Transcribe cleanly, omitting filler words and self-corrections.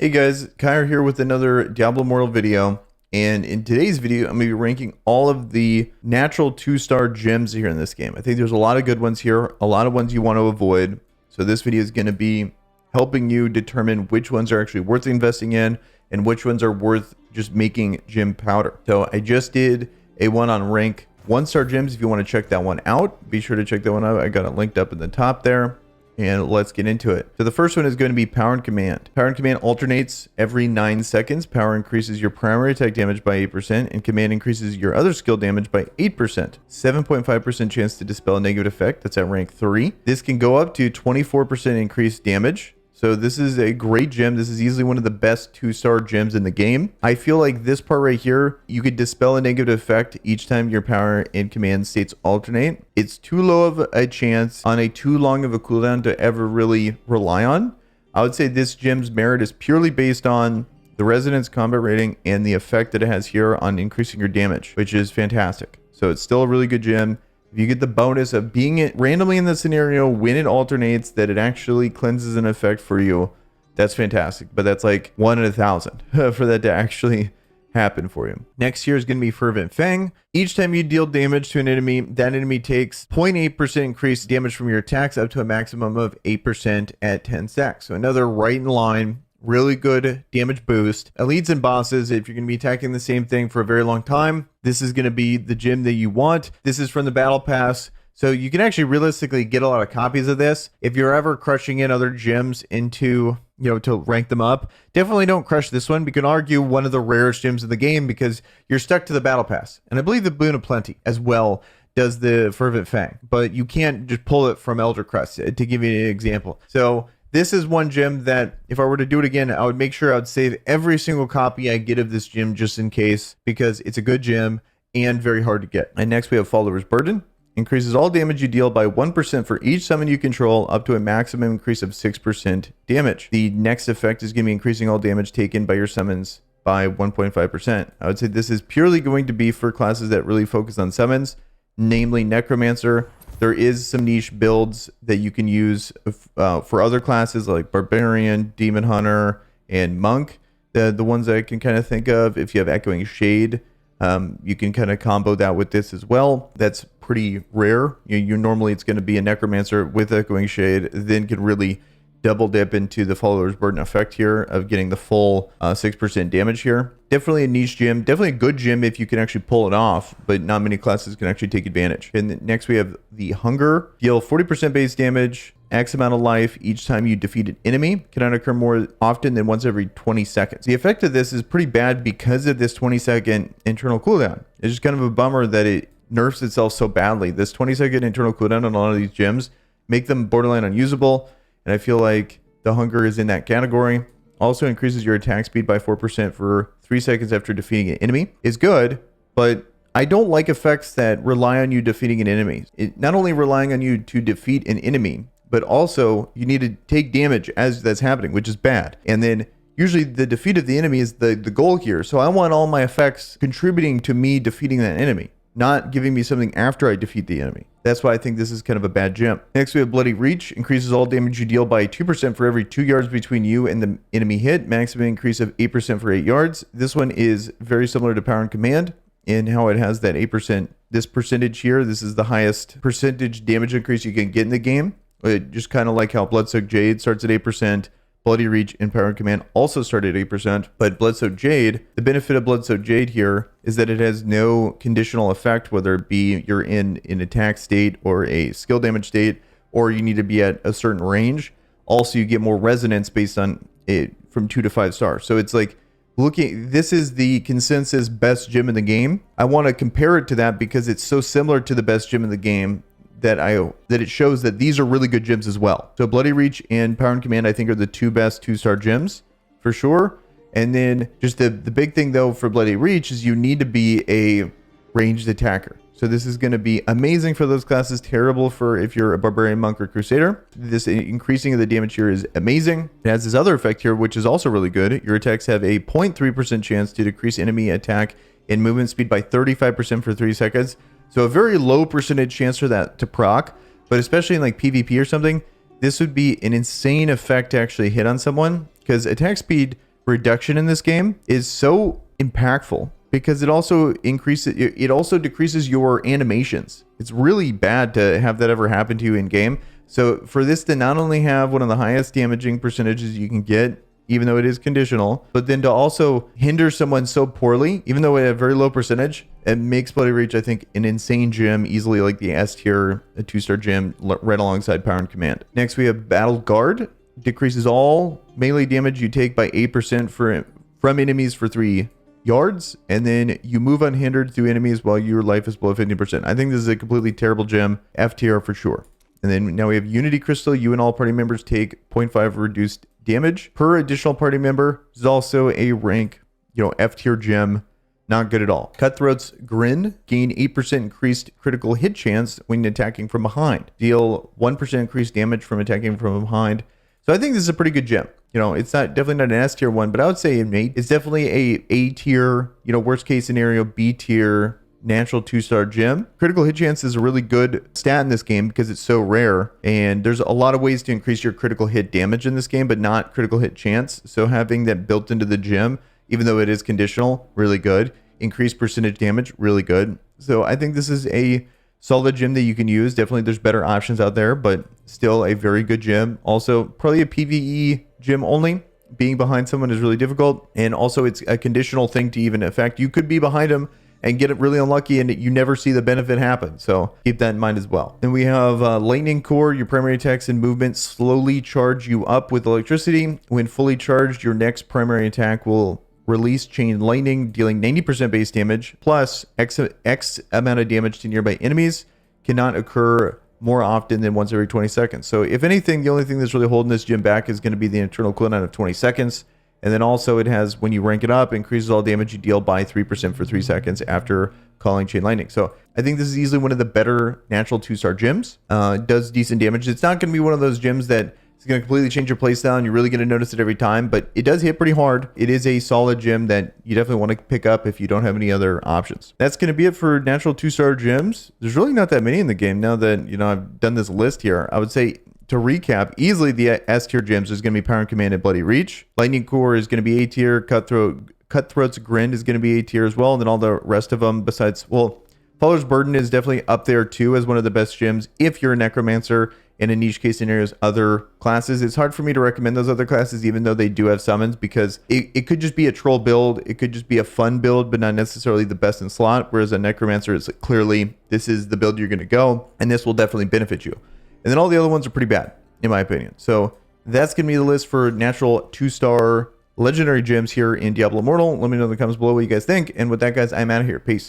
Hey guys, Kyra here with another Diablo Immortal video, and in today's video I'm going to be ranking all of the natural 2-star gems here in this game. I think there's a lot of good ones here, a lot of ones you want to avoid, so this video is going to be helping you determine which ones are actually worth investing in and which ones are worth just making gem powder. So I just did a one on rank 1-star gems. If you want to check that one out, be sure to check that one out. I got it linked up in the top there. And let's get into it. So the first one is going to be Power and Command. Power and Command alternates every 9 seconds. Power increases your primary attack damage by 8%, and Command increases your other skill damage by 8%. 7.5% chance to dispel a negative effect. That's at rank 3. This can go up to 24% increased damage. So this is a great gem. This is easily one of the best 2-star gems in the game. I feel like this part right here, you could dispel a negative effect each time your power and command states alternate. It's too low of a chance on a too long of a cooldown to ever really rely on. I would say this gem's merit is purely based on the resonance combat rating and the effect that it has here on increasing your damage, which is fantastic. So it's still a really good gem. If you get the bonus of being randomly in the scenario when it alternates, that it actually cleanses an effect for you, that's fantastic. But that's like 1 in 1,000 for that to actually happen for you. Next here is going to be Fervent Fang. Each time you deal damage to an enemy, that enemy takes 0.8% increased damage from your attacks up to a maximum of 8% at 10 stacks. So another right in line. Really good damage boost. Elites and bosses, if you're going to be attacking the same thing for a very long time, this is going to be the gem that you want. This is from the battle pass, so you can actually realistically get a lot of copies of this. If you're ever crushing in other gems into, to rank them up, definitely don't crush this one. You can argue one of the rarest gems in the game because you're stuck to the battle pass. And I believe the Boon of Plenty as well does the Fervent Fang, but you can't just pull it from Elder Crest, to give you an example. So this is one gem that if I were to do it again, I would make sure I would save every single copy I get of this gem just in case, because it's a good gem and very hard to get. And next we have Follower's Burden. Increases all damage you deal by 1% for each summon you control, up to a maximum increase of 6% damage. The next effect is going to be increasing all damage taken by your summons by 1.5%. I would say this is purely going to be for classes that really focus on summons, namely Necromancer. There is some niche builds that you can use for other classes like Barbarian, Demon Hunter, and Monk. The ones that I can kind of think of. If you have Echoing Shade, you can kind of combo that with this as well. That's pretty rare. You normally it's going to be a Necromancer with Echoing Shade, then can really double dip into the Follower's Burden effect here of getting the full 6% damage here. Definitely a niche gem, definitely a good gem if you can actually pull it off, but not many classes can actually take advantage. And next we have the Hunger. Deal 40% base damage, X amount of life each time you defeat an enemy. Cannot occur more often than once every 20 seconds. The effect of this is pretty bad because of this 20-second internal cooldown. It's just kind of a bummer that it nerfs itself so badly. This 20-second internal cooldown on a lot of these gems make them borderline unusable. And I feel like the Hunger is in that category. Also increases your attack speed by 4% for 3 seconds after defeating an enemy. Is good, but I don't like effects that rely on you defeating an enemy. It not only relying on you to defeat an enemy, but also you need to take damage as that's happening, which is bad. And then usually the defeat of the enemy is the goal here. So I want all my effects contributing to me defeating that enemy, not giving me something after I defeat the enemy. That's why I think this is kind of a bad gem. Next, we have Bloody Reach. Increases all damage you deal by 2% for every 2 yards between you and the enemy hit. Maximum increase of 8% for 8 yards. This one is very similar to Power and Command in how it has that 8%. This percentage here, this is the highest percentage damage increase you can get in the game. It just kind of like how Bloodsoaked Jade starts at 8%. Bloody Reach and Power and Command also start at 8%, but Bloodsoaked Jade, the benefit of Bloodsoaked Jade here is that it has no conditional effect, whether it be you're in an attack state or a skill damage state, or you need to be at a certain range. Also, you get more resonance based on it from 2 to 5 stars. So it's like this is the consensus best gem in the game. I want to compare it to that because it's so similar to the best gem in the game that it shows that these are really good gems as well. So Bloody Reach and Power and Command I think are the 2 best 2-star gems for sure. And then just the big thing though for Bloody Reach is you need to be a ranged attacker. So this is going to be amazing for those classes, terrible for if you're a Barbarian, Monk, or Crusader. This increasing of the damage here is amazing. It has this other effect here which is also really good. Your attacks have a 0.3% chance to decrease enemy attack and movement speed by 35% for 3 seconds. So a very low percentage chance for that to proc, but especially in like PvP or something, this would be an insane effect to actually hit on someone because attack speed reduction in this game is so impactful because it also decreases your animations. It's really bad to have that ever happen to you in game. So for this to not only have one of the highest damaging percentages you can get, even though it is conditional, but then to also hinder someone so poorly, even though at a very low percentage, it makes Bloody Reach, I think, an insane gem, easily like the S tier, a 2-star gem, right alongside Power and Command. Next, we have Battle Guard. Decreases all melee damage you take by 8% from enemies for 3 yards, and then you move unhindered through enemies while your life is below 50%. I think this is a completely terrible gem, F tier for sure. And then now we have Unity Crystal. You and all party members take 0.5 reduced damage per additional party member. This is also a rank, F tier gem. Not good at all. Cutthroat's Grin. Gain 8% increased critical hit chance when attacking from behind. Deal 1% increased damage from attacking from behind. So I think this is a pretty good gem. It's definitely not an S tier one, but I would say it's definitely a tier, worst case scenario, B tier natural 2-star gem. Critical hit chance is a really good stat in this game because it's so rare, and there's a lot of ways to increase your critical hit damage in this game, but not critical hit chance. So having that built into the gem, even though it is conditional, really good. Increased percentage damage, really good. So I think this is a solid gem that you can use. Definitely there's better options out there, but still a very good gem. Also probably a PvE gem only. Being behind someone is really difficult, and also it's a conditional thing to even affect. You could be behind them and get it really unlucky and you never see the benefit happen. So keep that in mind as well. Then we have Lightning Core. Your primary attacks and movement slowly charge you up with electricity. When fully charged, your next primary attack will release chain lightning, dealing 90% base damage, plus X amount of damage to nearby enemies. Cannot occur more often than once every 20 seconds. So if anything, the only thing that's really holding this gem back is going to be the internal cooldown of 20 seconds. And then also it has, when you rank it up, increases all damage you deal by 3% for 3 seconds after calling Chain Lightning. So I think this is easily one of the better natural 2-star gems. It does decent damage. It's not going to be one of those gems that is going to completely change your playstyle and you're really going to notice it every time, but it does hit pretty hard. It is a solid gem that you definitely want to pick up if you don't have any other options. That's going to be it for natural 2-star gems. There's really not that many in the game now that, I've done this list here. I would say, to recap, easily the S tier gems is going to be Power and Command and Bloody Reach. Lightning Core is going to be A tier. Cutthroat's Grin is going to be A tier as well. And then all the rest of them besides, Faller's Burden is definitely up there too as one of the best gems if you're a Necromancer. And in niche case scenarios, other classes. It's hard for me to recommend those other classes, even though they do have summons, because it could just be a troll build. It could just be a fun build, but not necessarily the best in slot. Whereas a Necromancer is clearly, this is the build you're going to go, and this will definitely benefit you. And then all the other ones are pretty bad, in my opinion. So that's going to be the list for natural 2-star legendary gems here in Diablo Immortal. Let me know in the comments below what you guys think. And with that, guys, I'm out of here. Peace.